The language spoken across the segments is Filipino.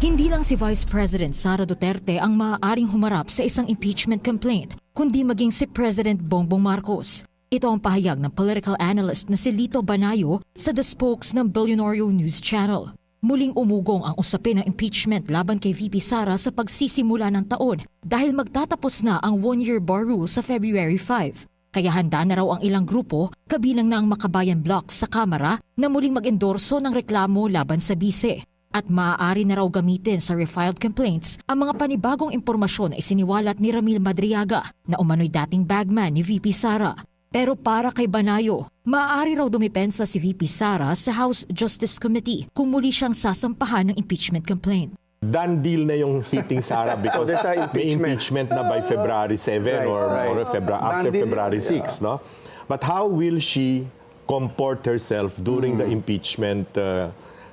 Hindi lang si Vice President Sara Duterte ang maaaring humarap sa isang impeachment complaint, kundi maging si President Bongbong Marcos. Ito ang pahayag ng political analyst na si Lito Banayo sa The Spokes ng Billionario News Channel. Muling umugong ang usapin ng impeachment laban kay VP Sara sa pagsisimula ng taon dahil magtatapos na ang one-year bar rule sa February 5. Kaya handa na raw ang ilang grupo, kabilang na ang Makabayan Bloc sa Kamara, na muling mag-endorso ng reklamo laban sa bise. At maaari na raw gamitin sa refiled complaints ang mga panibagong impormasyon na isiniwalat ni Ramil Madriaga na umano'y dating bagman ni VP Sara. Pero para kay Banayo, maaari raw dumipensa si VP Sara sa House Justice Committee kung muli siyang sasampahan ng impeachment complaint. Done deal na yung hitting Sara because there's a may impeachment na by February 7 or after February 6. No? But how will she comport herself during the impeachment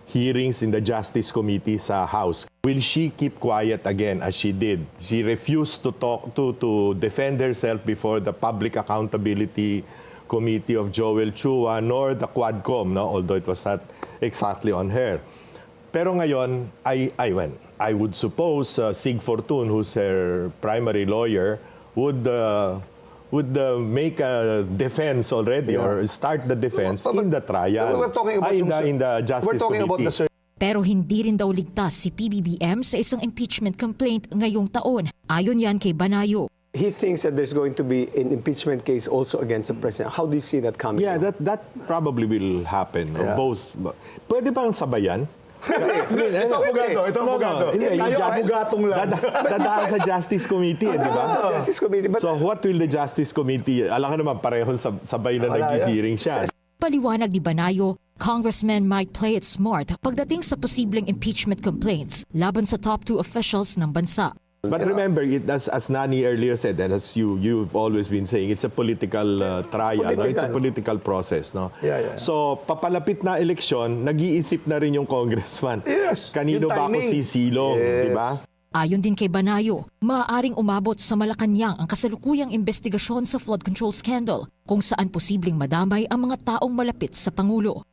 hearings in the Justice Committee sa House? Will she keep quiet again as she did? She refused to talk to defend herself before the Public Accountability Committee of Joel Chua nor the Quadcom, no? Although it was not exactly on her. Pero ngayon, I would suppose Sig Fortun, who's her primary lawyer, would make a defense already or start the defense in the trial. We're talking about in the Justice we're talking Committee. about the Pero hindi rin daw ligtas si PBBM sa isang impeachment complaint ngayong taon. Ayon yan kay Banayo. He thinks that there's going to be an impeachment case also against the president. How do you see that coming? Yeah, that probably will happen. No? Both. Pwede bang sabayan? Ito ang abogado. Hindi, Tayo abogatong lang. Dadaan sa Justice Committee, di ba? Sa Justice Committee. But So what will the Justice Committee, alam ka naman parehong sabay na nag-hearing siya. Paliwanag ni Banayo, congressmen might play it smart pagdating sa posibleng impeachment complaints laban sa top 2 officials ng bansa. But remember, as Nani earlier said, and as you've always been saying, it's a political trial. No? It's a political process. No? Yeah. So, papalapit na eleksyon, nag-iisip na rin yung congressman. Yes, Kanino yung ba ako timing. sisilong, di ba? Ayon din kay Banayo, maaaring umabot sa Malacanang ang kasalukuyang investigasyon sa flood control scandal kung saan posibleng madamay ang mga taong malapit sa Pangulo.